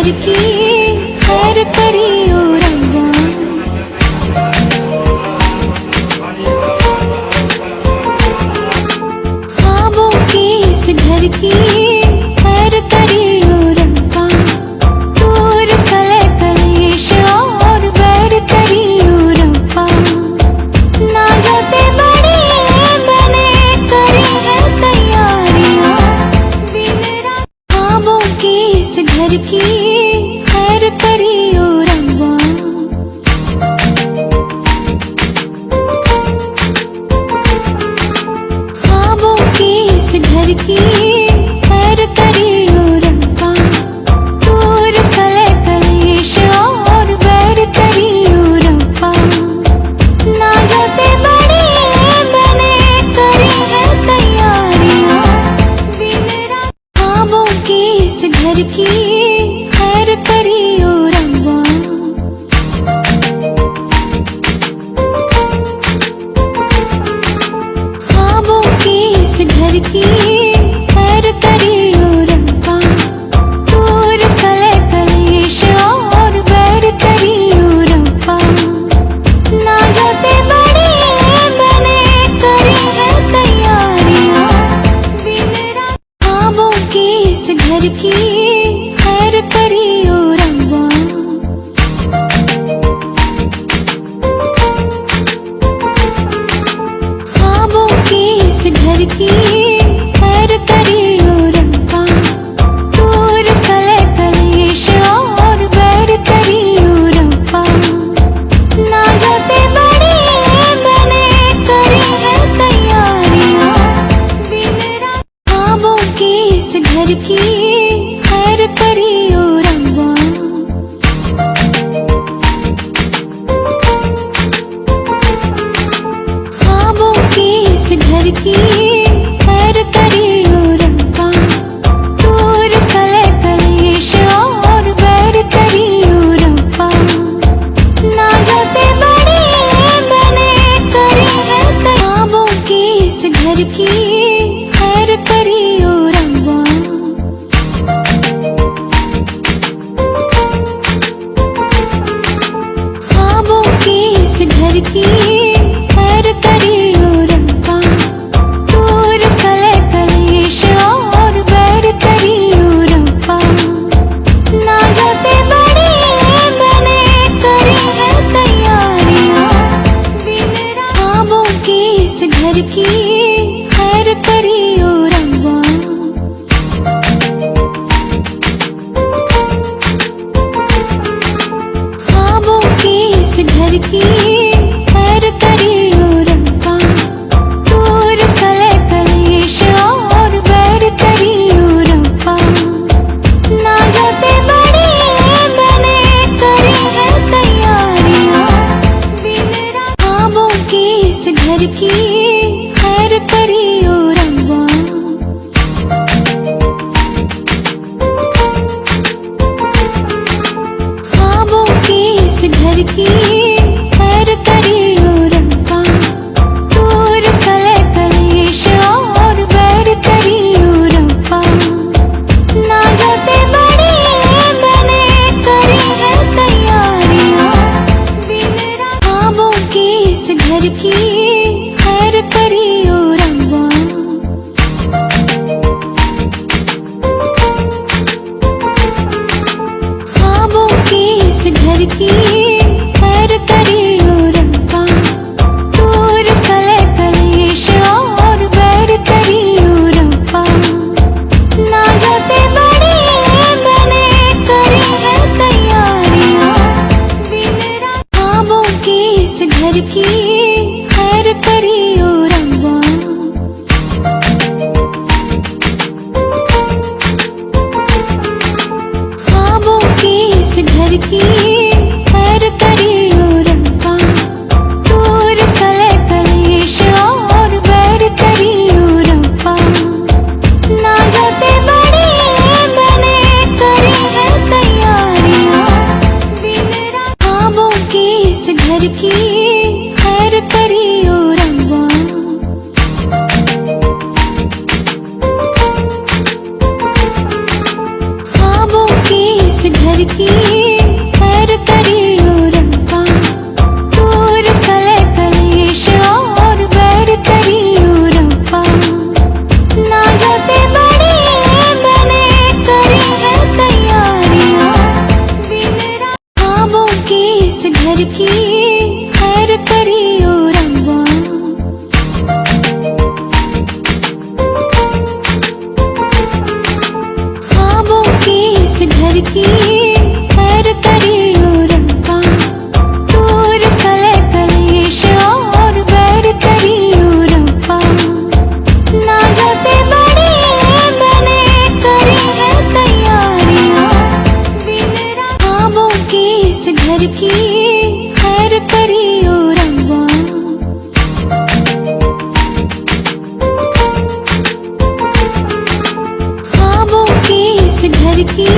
घर की खैर करियो रब्बा। ख्वाबों के इस घर की खैर करियो रब्बा। दूर कले कलेश और बैर करियो रब्बा। नाज़ों से बड़ी मैंने करी है तैयारियां दिन रात। ख्वाबों के इस घर की खैर करियो रब्बा। ख्वाबों के इस घर की खैर करियो रब्बा। दूर कले कलेश और बैर करियो रब्बा। नाज़ों से बड़ी मैंने करी है तैयारियां दिन रात। ख्वाबों के इस घर की खैर करियो रब्बा। ख्वाबों के इस घर की खैर करियो रब्बा। दूर कले कलेश और बैर करियो रब्बा। नाज़ों से बड़ी मैंने करी है तैयारियां दिन रात। ख्वाबों के इस घर की खैर करियो रब्बा। ख्वाबों के इस घर की खैर करियो रब्बा। दूर कले कलेश और बैर करियो रब्बा। नाज़ों से बड़ी मैंने करी है तैयारियां दिन रात। ख्वाबों के इस घर की खैर करियो रब्बा। ख्वाबों के इस घर की खैर करियो रब्बा। दूर कले कलेश और बैर करियो रब्बा। नाज़ों से बड़ी मैंने करी है ख्वाबों के इस घर की खैर करियो रब्बा। ख्वाबों के इस घर की खैर करियो रब्बा। दूर कले कलेश और बैर करियो रब्बा। नाज़ों से बड़ी मैंने करी है तैयारियां दिन रात। ख्वाबों के इस घर की खैर करियो रब्बा। ख्वाबों के इस घर की खैर करियो रब्बा। दूर कले कलेश और बैर करियो रब्बा। नाज़ों से बड़ी मैंने करी है तैयारियां दिन रात। ख्वाबों के इस घर की खैर करियो रब्बा। ख्वाबों के इस घर की खैर करियो रब्बा। दूर कले कलेश और बैर करियो रब्बा। नाज़ों से बड़ी मैंने करी है तैयारियां दिन रात। ख्वाबों के इस घर की खैर करियो रब्बा। ख्वाबों के इस घर की खैर करियो रब्बा। दूर कले कलेश और बैर करियो रब्बा। नाज़ों से बड़ी मैंने करी है तैयारियां दिन रात। ख्वाबों के इस घर की खैर करियो रब्बा। ख्वाबों के इस घर की खैर करियो रब्बा। दूर कले कलेश और बैर करियो रब्बा। नाज़ों से बड़ी मैंने करी है तैयारियां दिन रात। ख्वाबों के इस घर की खैर करियो रब्बा। घर घर की खैर करियो रब्बा, दूर कले कलेश और बैर करियो रब्बा। नाज़ों से बड़ी मैंने करी है तैयारियां, दिन रात ख्वाबों की इस घर की खैर करियो रब्बा। ख्वाबों की इस घर की खैर करियो रब्बा, दूर कले कलेश और बैर करियो रब्बा। नाज़ों से बड़ी मैंने करी है तैयारियां, दिन रात ख्वाबों की इस घर की खैर करियो रब्बा। ख्वाबों की इस घर की